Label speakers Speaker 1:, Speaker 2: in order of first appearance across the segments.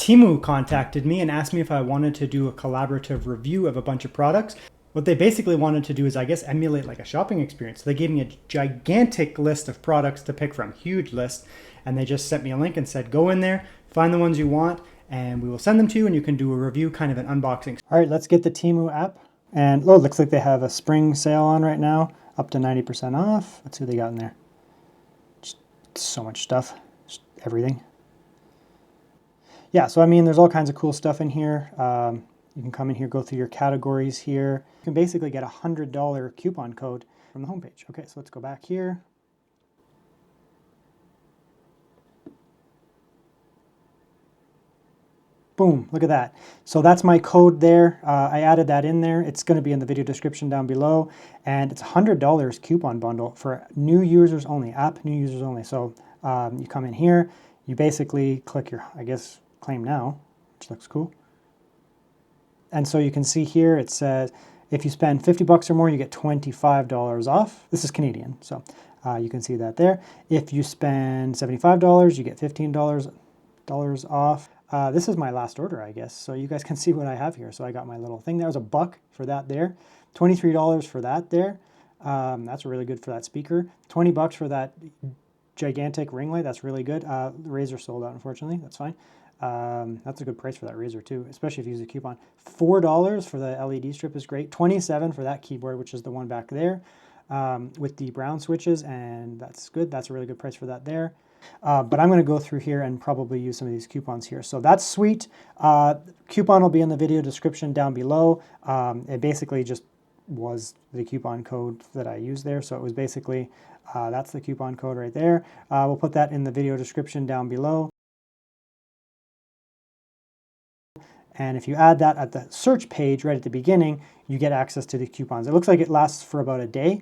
Speaker 1: Temu contacted me and asked me if I wanted to do a collaborative review of a bunch of products. What they basically wanted to do is, I guess, emulate like a shopping experience. So they gave me a gigantic list of products to pick from, huge list, and they just sent me a link and said, go in there, find the ones you want, and we will send them to you, and you can do a review, kind of an unboxing. All right, let's get the Temu app. And oh, it looks like they have a spring sale on right now, up to 90% off. Let's see what they got in there. Just so much stuff, just everything. Yeah, so I mean, there's all kinds of cool stuff in here. You can come in here, go through your categories here. You can basically get a $100 coupon code from the homepage. Okay, so let's go back here. Boom, look at that. So that's my code there. I added that in there. It's going to be in the video description down below. And it's a $100 coupon bundle for new users only, app new users only. So you come in here, you basically click your, I guess, claim now, which looks cool. And so you can see here, it says, if you spend 50 bucks or more, you get $25 off. This is Canadian, so you can see that there. If you spend $75, you get $15 off. This is my last order, I guess. So you guys can see what I have here. So I got my little thing. There was $1 for that there. $23 for that there. That's really good for that speaker. 20 bucks for that gigantic ring light. That's really good. The Razer sold out, unfortunately. That's fine. That's a good price for that Razer too, especially if you use a coupon. $4 for the LED strip is great. $27 for that keyboard, which is the one back there with the brown switches, and that's good. That's a really good price for that there. But I'm going to go through here and probably use some of these coupons here. So that's sweet. Coupon will be in the video description down below. It basically just was the coupon code that I used there. So it was basically, that's the coupon code right there. We'll put that in the video description down below. And if you add that at the search page right at the beginning, you get access to the coupons. It looks like it lasts for about a day.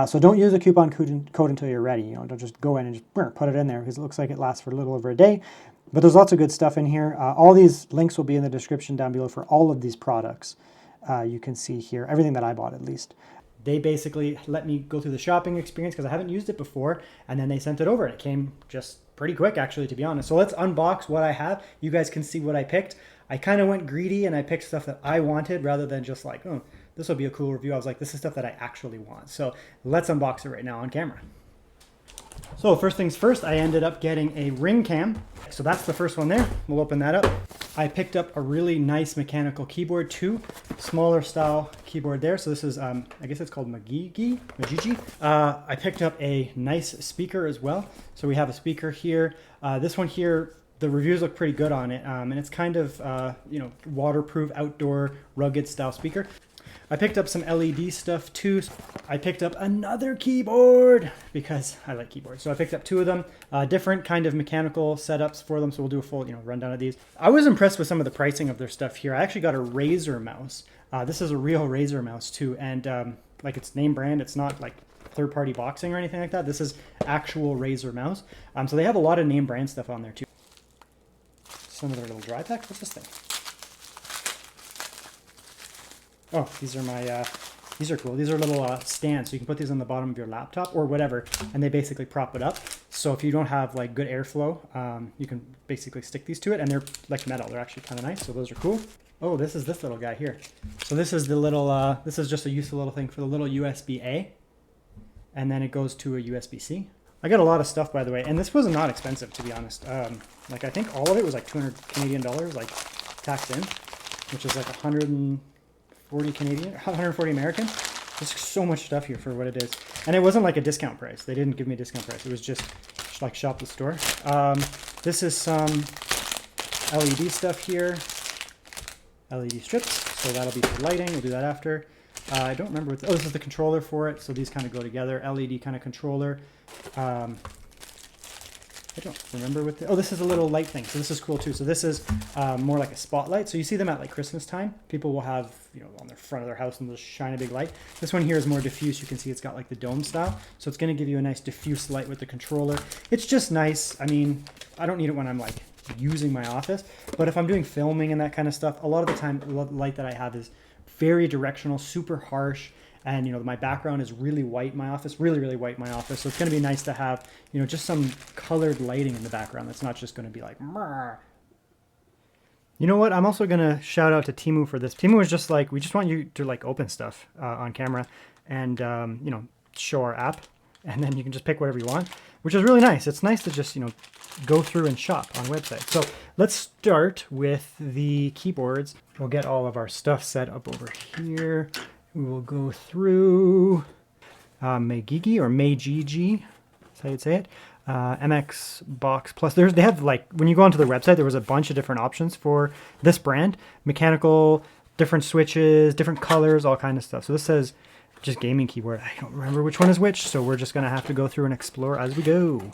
Speaker 1: So don't use the coupon code until you're ready. You know, don't just go in and just put it in there, because it looks like it lasts for a little over a day. But there's lots of good stuff in here. All these links will be in the description down below for all of these products. You can see here, everything that I bought at least. They basically let me go through the shopping experience because I haven't used it before, and then they sent it over, and it came just pretty quick, actually, to be honest. So let's unbox what I have. You guys can see what I picked. I kind of went greedy and I picked stuff that I wanted rather than just like, oh, this will be a cool review. I was like, this is stuff that I actually want. So let's unbox it right now on camera. So first things first, I ended up getting a ring cam. So that's the first one there. We'll open that up. I picked up a really nice mechanical keyboard too, smaller style keyboard there. So this is, I guess it's called MageGee. I picked up a nice speaker as well. So we have a speaker here. This one here, the reviews look pretty good on it, and it's kind of, you know, waterproof, outdoor, rugged style speaker. I picked up some LED stuff too. I picked up another keyboard because I like keyboards. So I picked up 2 of them, different kind of mechanical setups for them. So we'll do a full, you know, rundown of these. I was impressed with some of the pricing of their stuff here. I actually got a Razer mouse. This is a real Razer mouse too, and like it's name brand. It's not like third-party boxing or anything like that. This is actual Razer mouse. So they have a lot of name brand stuff on there too. Some of their little dry packs. What's this thing? Oh, these are my, these are cool. These are little stands, so you can put these on the bottom of your laptop or whatever, and they basically prop it up. So if you don't have like good airflow, you can basically stick these to it, and they're like metal. They're actually kind of nice, so those are cool. Oh, this is this little guy here. So this is the little, this is just a useful little thing for the little USB-A, and then it goes to a USB-C. I got a lot of stuff, by the way, and this was not expensive, to be honest. Like I think all of it was like 200 Canadian dollars, like taxed in, which is like 140 Canadian, 140 American. There's so much stuff here for what it is, and it wasn't like a discount price. They didn't give me a discount price. It was just like shop the store. This is some LED stuff here, LED strips. So that'll be for lighting. We'll do that after. I don't remember what, oh, this is the controller for it. So these kind of go together, LED kind of controller. I don't remember what oh, this is a little light thing. So this is cool too. So this is more like a spotlight. So you see them at like Christmas time. People will have, you know, on the front of their house and they'll shine a big light. This one here is more diffuse. You can see it's got like the dome style. So it's going to give you a nice diffuse light with the controller. It's just nice. I mean, I don't need it when I'm like using my office, but if I'm doing filming and that kind of stuff, a lot of the time the light that I have is very directional, super harsh. And, you know, my background is really white in my office, really, really white in my office. So it's going to be nice to have, you know, just some colored lighting in the background. That's not just going to be like, Mrr. You know what? I'm also going to shout out to Temu for this. Temu was just like, we just want you to like open stuff on camera and, you know, show our app, and then you can just pick whatever you want, which is really nice. It's nice to just, you know, go through and shop on a website. So let's start with the keyboards. We'll get all of our stuff set up over here. We will go through MageGee or MageGee, that's how you'd say it. MX Box Plus. They have like, when you go onto their website, there was a bunch of different options for this brand. Mechanical, different switches, different colors, all kind of stuff. So this says just gaming keyboard. I don't remember which one is which, so we're just going to have to go through and explore as we go.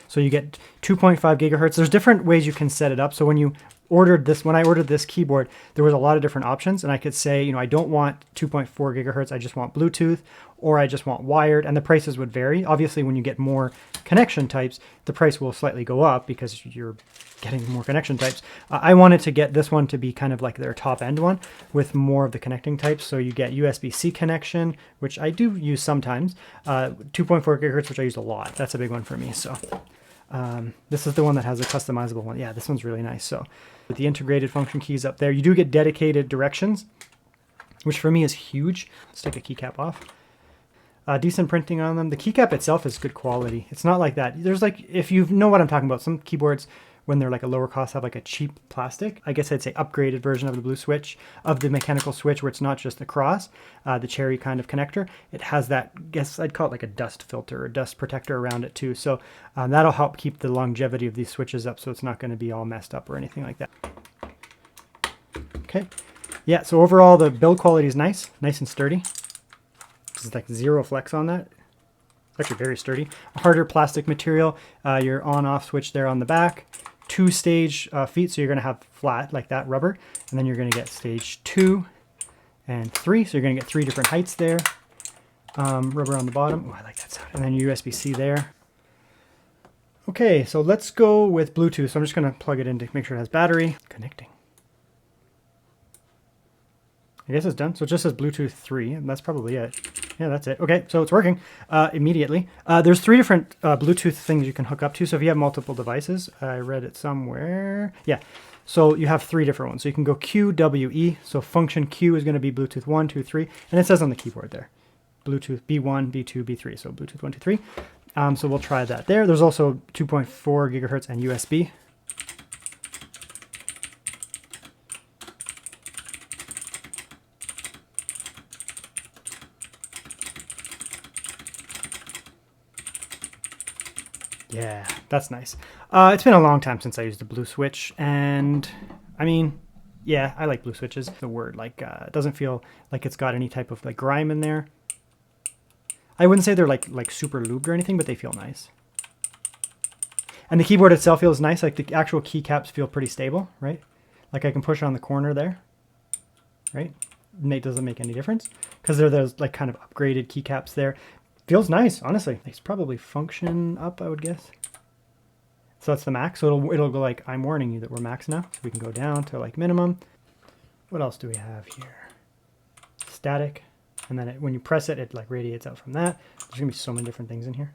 Speaker 1: So you get 2.5 gigahertz. There's different ways you can set it up. So when I ordered this keyboard, there was a lot of different options, and I could say, you know, I don't want 2.4 gigahertz. I just want Bluetooth, or I just want wired, and the prices would vary. Obviously, when you get more connection types, the price will slightly go up because you're getting more connection types. I wanted to get this one to be kind of like their top end one with more of the connecting types. So you get USB-C connection, which I do use sometimes, 2.4 gigahertz, which I use a lot. That's a big one for me. So this is the one that has a customizable one. Yeah, this one's really nice. So with the integrated function keys up there, you do get dedicated directions, which for me is huge. Let's take a keycap off. Decent printing on them. The keycap itself is good quality. It's not like that. There's like, if you know what I'm talking about, some keyboards, when they're like a lower cost, have like a cheap plastic. I guess I'd say upgraded version of the blue switch, of the mechanical switch, where it's not just the cross, the cherry kind of connector. It has that, I guess I'd call it like a dust filter or dust protector around it too. So that'll help keep the longevity of these switches up, so it's not going to be all messed up or anything like that. Okay. Yeah, so overall the build quality is nice and sturdy. There's like zero flex on that. It's actually very sturdy. A harder plastic material. Your on-off switch there on the back. 2-stage feet, so you're going to have flat like that rubber, and then you're going to get stage 2 and 3, so you're going to get 3 different heights there. Rubber on the bottom. Oh, I like that sound. And then USB-C there. Okay, so let's go with Bluetooth. So I'm just going to plug it in to make sure it has battery. Connecting. I guess it's done. So it just says Bluetooth 3, and that's probably it. Yeah, that's it. Okay, so it's working immediately. There's 3 different Bluetooth things you can hook up to. So if you have multiple devices, I read it somewhere. Yeah, so you have 3 different ones. So you can go Q, W, E. So function Q is going to be Bluetooth 1, 2, 3. And it says on the keyboard there, Bluetooth B1, B2, B3. So Bluetooth 1, 2, 3. So we'll try that there. There's also 2.4 gigahertz and USB. Yeah, that's nice. It's been a long time since I used a blue switch, and I mean, yeah, I like blue switches. The word, like, it doesn't feel like it's got any type of like grime in there. I wouldn't say they're like super lubed or anything, but they feel nice. And the keyboard itself feels nice. Like the actual keycaps feel pretty stable, right? Like I can push on the corner there, right? It doesn't make any difference because they're those like kind of upgraded keycaps there. Feels nice, honestly. It's probably function up, I would guess. So that's the max. So it'll go like, I'm warning you that we're max now. So we can go down to like minimum. What else do we have here? Static. And then when you press it, it like radiates out from that. There's gonna be so many different things in here.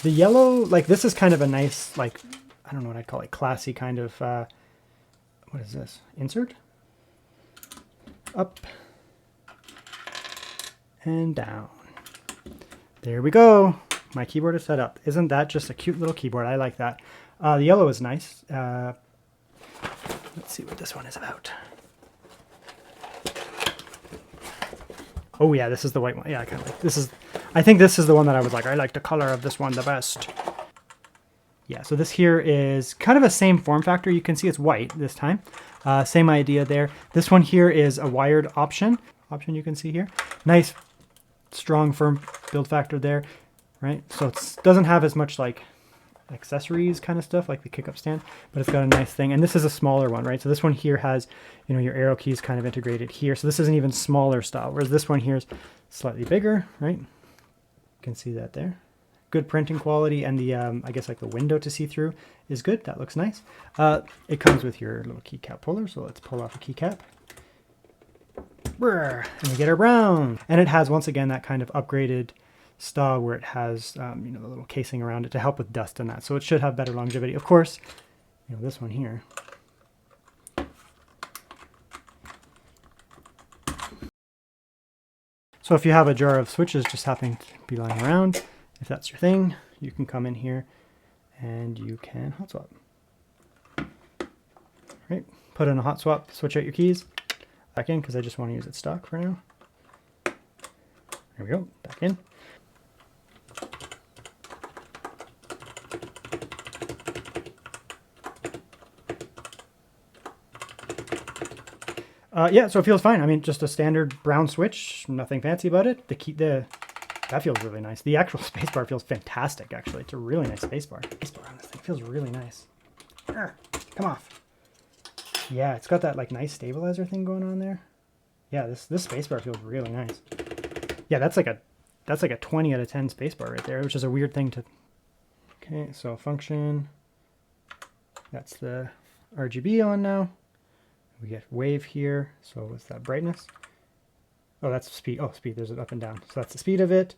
Speaker 1: The yellow, like this is kind of a nice, like, I don't know what I'd call it, classy kind of, what is this? Insert? Up. And down. There we go. My keyboard is set up. Isn't that just a cute little keyboard? I like that. The yellow is nice. Let's see what this one is about. Oh yeah, this is the white one. Yeah, I kind of like this. I think this is the one that I was like, I like the color of this one the best. Yeah, so this here is kind of a same form factor. You can see it's white this time. Same idea there. This one here is a wired option you can see here. Nice, strong, firm build factor there, right? So it doesn't have as much like accessories kind of stuff like the kick-up stand, but it's got a nice thing. And this is a smaller one, right? So this one here has, you know, your arrow keys kind of integrated here. So this is an even smaller style, whereas this one here is slightly bigger, right? You can see that there. Good printing quality, and the, I guess like the window to see through is good. That looks nice. It comes with your little keycap puller, so let's pull off a keycap. And we get our brown. And it has, once again, that kind of upgraded style where it has, you know, the little casing around it to help with dust and that. So it should have better longevity. Of course, you know, this one here. So if you have a jar of switches just happening to be lying around, if that's your thing, you can come in here and you can hot swap. Right, put in a hot swap, switch out your keys, back in because I just want to use it stock for now. There we go, back in. Yeah, so it feels fine. I mean, just a standard brown switch, nothing fancy about it. That feels really nice. The actual spacebar feels fantastic, actually. It's a really nice spacebar. Spacebar on this thing feels really nice. Come off. Yeah, it's got that like nice stabilizer thing going on there. Yeah, this spacebar feels really nice. Yeah, that's like a 20 out of 10 spacebar right there, which is a weird thing to. Okay, so function. That's the RGB on now. We get wave here. So what's that, brightness? Oh, that's speed. Oh, speed. There's an up and down. So that's the speed of it.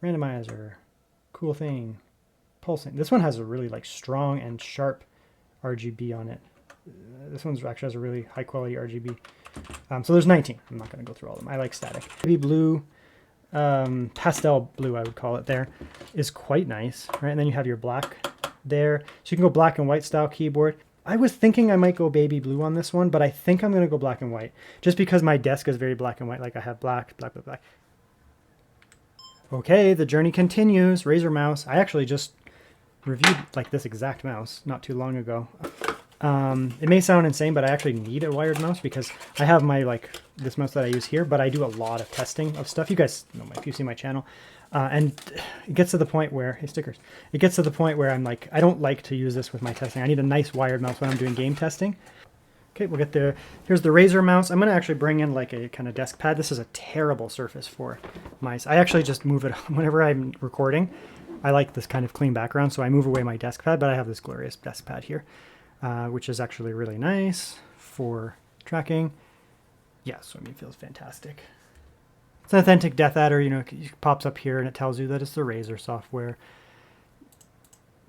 Speaker 1: Randomizer. Cool thing. Pulsing. This one has a really like strong and sharp RGB on it. This one's actually has a really high quality RGB. So there's 19. I'm not going to go through all of them. I like static. Maybe blue, pastel blue, I would call it there, is quite nice, right? And then you have your black there. So you can go black and white style keyboard. I was thinking I might go baby blue on this one, but I think I'm going to go black and white just because my desk is very black and white. Like I have black, black, black, black. Okay, the journey continues. Razer mouse. I actually just reviewed like this exact mouse not too long ago. It may sound insane, but I actually need a wired mouse because I have my this mouse that I use here, but I do a lot of testing of stuff. You guys know if you see my channel. And it gets to the point where, hey, stickers, it gets to the point where I'm like, I don't like to use this with my testing. I need a nice wired mouse when I'm doing game testing. Okay, we'll get there. Here's the Razer mouse. I'm going to actually bring in like a kind of desk pad. This is a terrible surface for mice. I actually just move it whenever I'm recording. I like this kind of clean background, so I move away my desk pad, but I have this glorious desk pad here, which is actually really nice for tracking. Yeah, so I mean, it feels fantastic. It's an authentic Death Adder, you know, it pops up here and it tells you that it's the Razer software.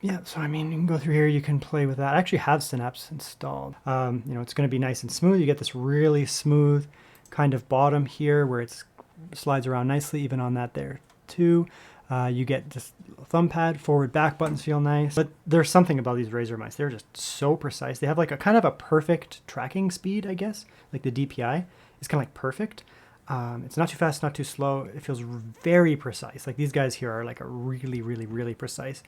Speaker 1: Yeah, so I mean, you can go through here, you can play with that. I actually have Synapse installed. You know, it's going to be nice and smooth. You get this really smooth kind of bottom here where it slides around nicely, even on that there too. You get this thumb pad, forward, back buttons feel nice. But there's something about these Razer mice. They're just so precise. They have like a kind of a perfect tracking speed, I guess. Like the DPI is kind of like perfect. It's not too fast, not too slow. It feels very precise. Like these guys here are like a really, really, really precise.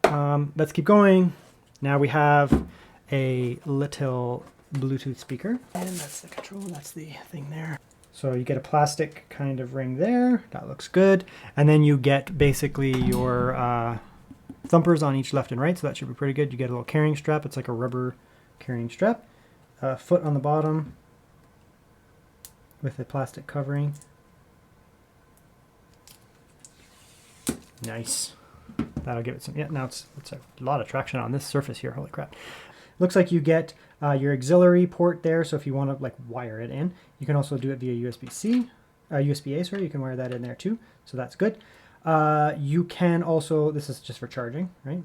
Speaker 1: Let's keep going. Now we have a little Bluetooth speaker. And that's the control, that's the thing there. So you get a plastic kind of ring there. That looks good. And then you get basically your thumpers on each left and right. So that should be pretty good. You get a little carrying strap. It's like a rubber carrying strap. Foot on the bottom with a plastic covering. Nice. That'll give it some, yeah, now it's a lot of traction on this surface here, holy crap. Looks like you get your auxiliary port there, so if you want to like wire it in, you can also do it via USB-C, USB-A, sorry, you can wire that in there too, so that's good. You can also, this is just for charging, right?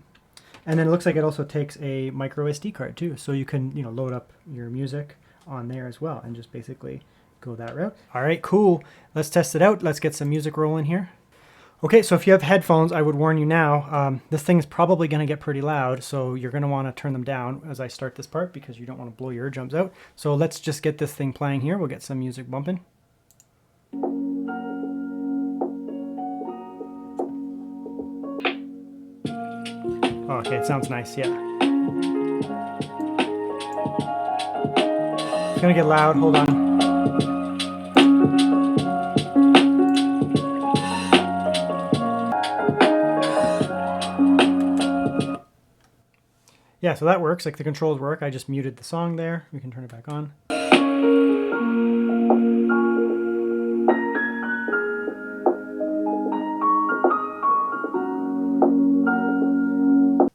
Speaker 1: And then it looks like it also takes a micro SD card too, so you can, you know, load up your music on there as well and just basically go that route. All right, cool. Let's test it out. Let's get some music rolling here. Okay, so if you have headphones, I would warn you now, this thing's probably going to get pretty loud, so you're going to want to turn them down as I start this part because you don't want to blow your eardrums out. So let's just get this thing playing here. We'll get some music bumping. Okay, it sounds nice, yeah. It's going to get loud, hold on. Yeah, so that works, like the controls work. I just muted the song there. We can turn it back on.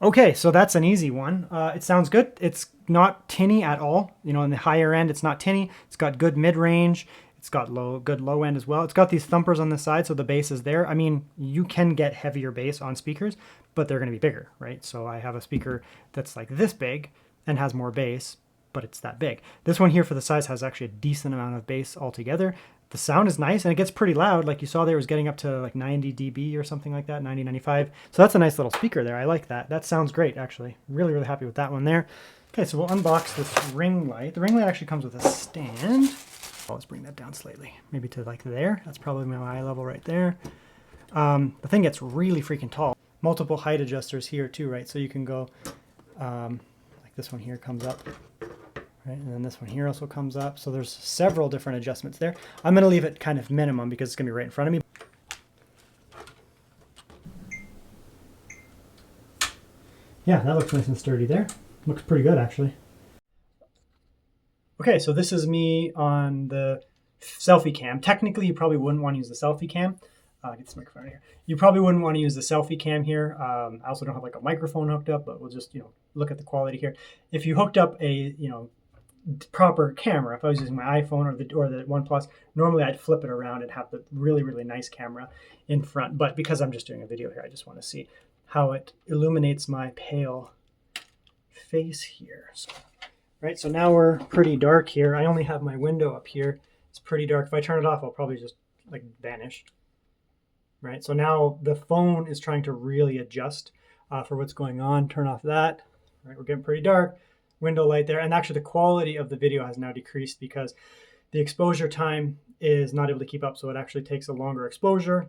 Speaker 1: Okay, so that's an easy one. It sounds good. It's not tinny at all. You know, in the higher end, it's not tinny. It's got good mid-range. It's got good low end as well. It's got these thumpers on the side, so the bass is there. I mean, you can get heavier bass on speakers, but they're going to be bigger, right? So I have a speaker that's like this big and has more bass, but it's that big. This one here for the size has actually a decent amount of bass altogether. The sound is nice, and it gets pretty loud. Like you saw there, it was getting up to like 90 dB or something like that, 90, 95. So that's a nice little speaker there. I like that. That sounds great, actually. Really, really happy with that one there. Okay, so we'll unbox this ring light. The ring light actually comes with a stand. Let's bring that down slightly, maybe to like there. That's probably my eye level right there. The thing gets really freaking tall. Multiple height adjusters here too, right? So you can go, like this one here comes up, right? And then this one here also comes up. So there's several different adjustments there. I'm gonna leave it kind of minimum because it's gonna be right in front of me. Yeah, that looks nice and sturdy there. Looks pretty good actually. Okay, so this is me on the selfie cam. Technically, you probably wouldn't want to use the selfie cam. Get this microphone here. You probably wouldn't want to use the selfie cam here. I also don't have like a microphone hooked up, but we'll just, look at the quality here. If you hooked up a, proper camera, if I was using my iPhone or the OnePlus, normally I'd flip it around and have the really, really nice camera in front. But because I'm just doing a video here, I just want to see how it illuminates my pale face here. Right, so now we're pretty dark here. I only have my window up here. It's pretty dark. If I turn it off, I'll probably just like vanish. Right, so now the phone is trying to really adjust for what's going on. Turn off that. Right, we're getting pretty dark. Window light there. And actually the quality of the video has now decreased because the exposure time is not able to keep up. So it actually takes a longer exposure.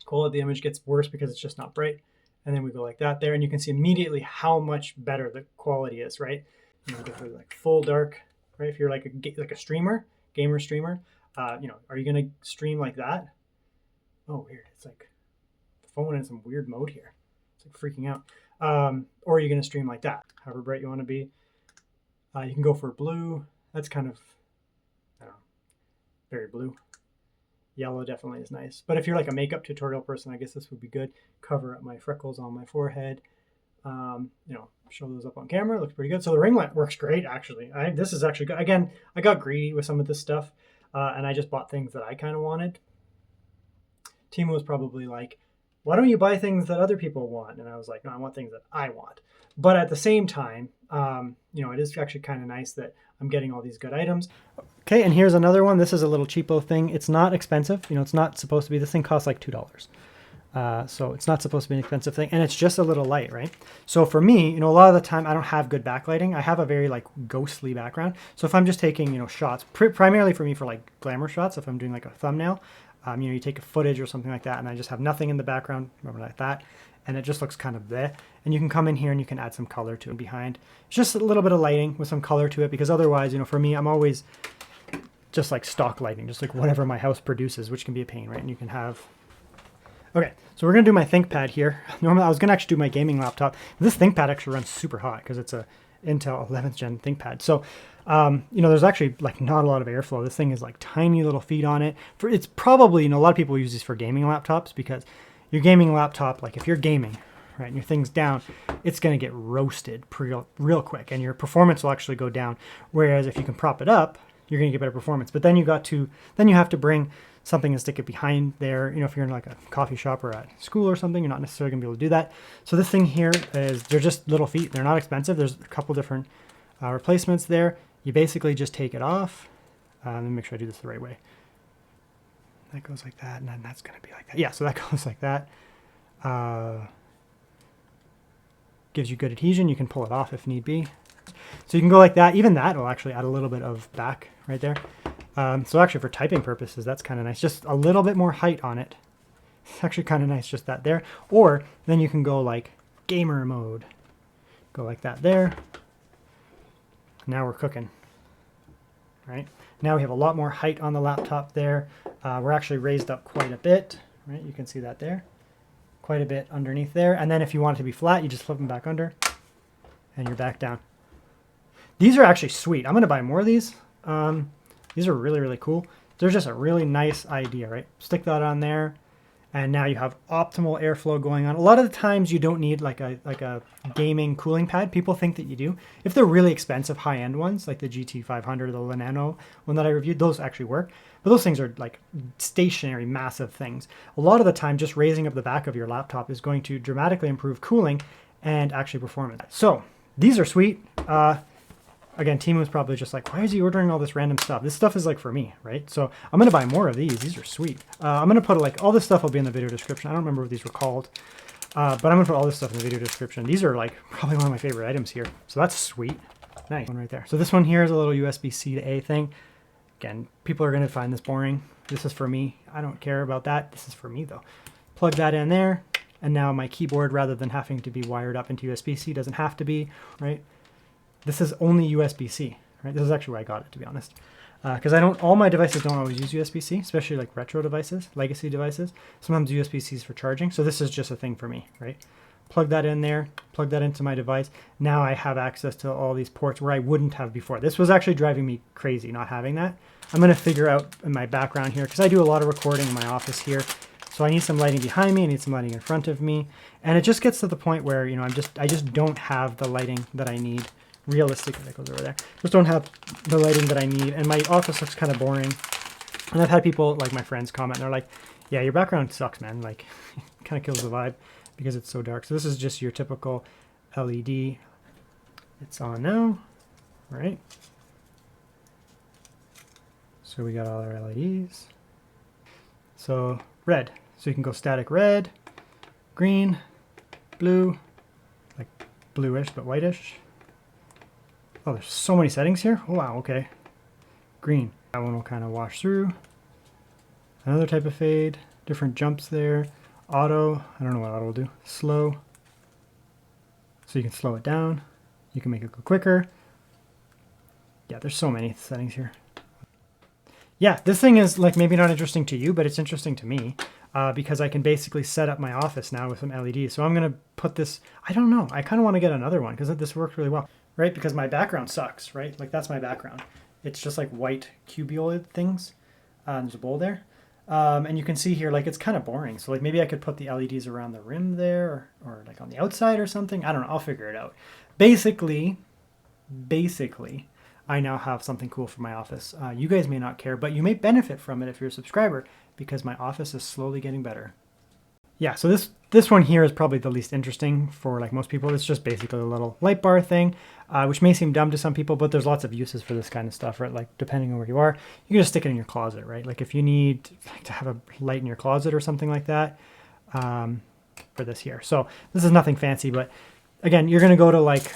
Speaker 1: Quality of the image gets worse because it's just not bright. And then we go like that there. And you can see immediately how much better the quality is, right? Go for like full dark, right? If you're like a streamer, gamer streamer, are you gonna stream like that? Oh, weird. It's like the phone in some weird mode here. It's like freaking out. Or are you gonna stream like that? However bright you want to be. You can go for blue. That's kind of, I don't know, very blue. Yellow definitely is nice. But if you're like a makeup tutorial person, I guess this would be good. Cover up my freckles on my forehead. Show those up on camera. Looks pretty good. So the ring light works great, actually. This is actually good. Again, I got greedy with some of this stuff, and I just bought things that I kind of wanted. Temu was probably like, why don't you buy things that other people want? And I was like, no, I want things that I want. But at the same time, it is actually kind of nice that I'm getting all these good items. Okay, and here's another one. This is a little cheapo thing. It's not expensive. It's not supposed to be. This thing costs like $2. So it's not supposed to be an expensive thing, and it's just a little light, right? So for me, a lot of the time I don't have good backlighting. I have a very like ghostly background. So if I'm just taking, shots, primarily for me for like glamour shots, if I'm doing like a thumbnail, you take a footage or something like that, and I just have nothing in the background, remember like that, and it just looks kind of bleh. And you can come in here and you can add some color to it behind. It's just a little bit of lighting with some color to it, because otherwise, for me, I'm always just like stock lighting, just like whatever my house produces, which can be a pain, right? And you can have. Okay, so we're gonna do my ThinkPad here. Normally I was gonna actually do my gaming laptop. This ThinkPad actually runs super hot because it's a Intel 11th gen ThinkPad. So, there's actually like not a lot of airflow. This thing is like tiny little feet on it. It's probably, a lot of people use these for gaming laptops because your gaming laptop, like if you're gaming, right, and your thing's down, it's gonna get roasted real quick, and your performance will actually go down. Whereas if you can prop it up, you're gonna get better performance. But then you have to bring something and stick it behind there. If you're in like a coffee shop or at school or something, you're not necessarily gonna be able to do that. So this thing here they're just little feet. They're not expensive. There's a couple different replacements there. You basically just take it off. Let me make sure I do this the right way. That goes like that, and then that's gonna be like that. Yeah, so that goes like that. Gives you good adhesion. You can pull it off if need be. So you can go like that. Even that will actually add a little bit of back right there. So actually for typing purposes, that's kind of nice. Just a little bit more height on it. It's actually kind of nice, just that there. Or then you can go like gamer mode. Go like that there. Now we're cooking, right? Now we have a lot more height on the laptop there. We're actually raised up quite a bit, right? You can see that there. Quite a bit underneath there. And then if you want it to be flat, you just flip them back under and you're back down. These are actually sweet. I'm going to buy more of these. These are really, really cool. They're just a really nice idea, right? Stick that on there, and now you have optimal airflow going on. A lot of the times you don't need like a gaming cooling pad. People think that you do. If they're really expensive high-end ones, like the GT500 or the Nano one that I reviewed, those actually work. But those things are like stationary, massive things. A lot of the time, just raising up the back of your laptop is going to dramatically improve cooling and actually performance. So these are sweet. Again, Temu was probably just like, why is he ordering all this random stuff? This stuff is like for me, right? So I'm going to buy more of these. These are sweet. I'm going to put like, all this stuff will be in the video description. I don't remember what these were called, but I'm going to put all this stuff in the video description. These are like probably one of my favorite items here. So that's sweet. Nice one right there. So this one here is a little USB-C to A thing. Again, people are going to find this boring. This is for me. I don't care about that. This is for me though. Plug that in there. And now my keyboard, rather than having to be wired up into USB-C, doesn't have to be, right? This is only USB-C, right? This is actually where I got it, to be honest. Because all my devices don't always use USB-C, especially like retro devices, legacy devices. Sometimes USB-C is for charging. So this is just a thing for me, right? Plug that in there, plug that into my device. Now I have access to all these ports where I wouldn't have before. This was actually driving me crazy not having that. I'm going to figure out in my background here, because I do a lot of recording in my office here. So I need some lighting behind me, I need some lighting in front of me. And it just gets to the point where, you know, I just don't have the lighting that I need. Realistically, that goes over there. Just don't have the lighting that I need. And my office looks kind of boring. And I've had people, like my friends, comment, and they're like, yeah, your background sucks, man. Like, it kind of kills the vibe because it's so dark. So this is just your typical LED. It's on now, right? So we got all our LEDs. So red. So you can go static red, green, blue, like bluish but whitish. Oh, there's so many settings here. Oh, wow, okay. Green. That one will kind of wash through. Another type of fade. Different jumps there. Auto. I don't know what auto will do. Slow. So you can slow it down. You can make it go quicker. Yeah, there's so many settings here. Yeah, this thing is like maybe not interesting to you, but it's interesting to me because I can basically set up my office now with some LEDs. So I'm going to put this, I don't know. I kind of want to get another one because this works really well. Right, because my background sucks, right? Like that's my background. It's just like white cuboid things. There's a bowl there. And you can see here, like it's kind of boring. So like maybe I could put the LEDs around the rim there or like on the outside or something. I don't know, I'll figure it out. Basically, I now have something cool for my office. You guys may not care, but you may benefit from it if you're a subscriber because my office is slowly getting better. Yeah, so this one here is probably the least interesting for like most people. It's just basically a little light bar thing, which may seem dumb to some people, but there's lots of uses for this kind of stuff, right? Like depending on where you are, you can just stick it in your closet, right? Like if you need to have a light in your closet or something like that, for this here. So this is nothing fancy, but again, you're going to go to like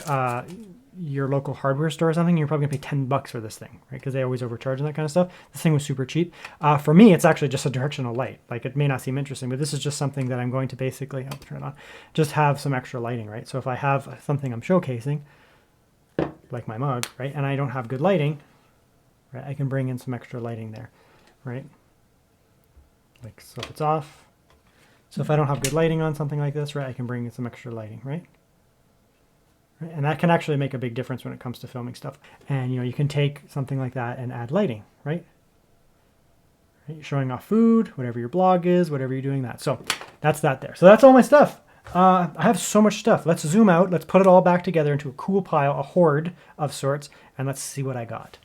Speaker 1: your local hardware store or something, you're probably gonna pay $10 for this thing, right? Because they always overcharge and that kind of stuff. This thing was super cheap. For me, it's actually just a directional light. Like it may not seem interesting, but this is just something that I'm going to basically, I'll turn it on, just have some extra lighting, right? So if I have something I'm showcasing, like my mug, right? And I don't have good lighting, right? I can bring in some extra lighting there, right? Like, so if it's off. So if I don't have good lighting on something like this, right? I can bring in some extra lighting, right? And that can actually make a big difference when it comes to filming stuff. And, you know, you can take something like that and add lighting, right? You're showing off food, whatever your blog is, whatever you're doing that. So that's that there. So that's all my stuff. I have so much stuff. Let's zoom out. Let's put it all back together into a cool pile, a hoard of sorts, and let's see what I got.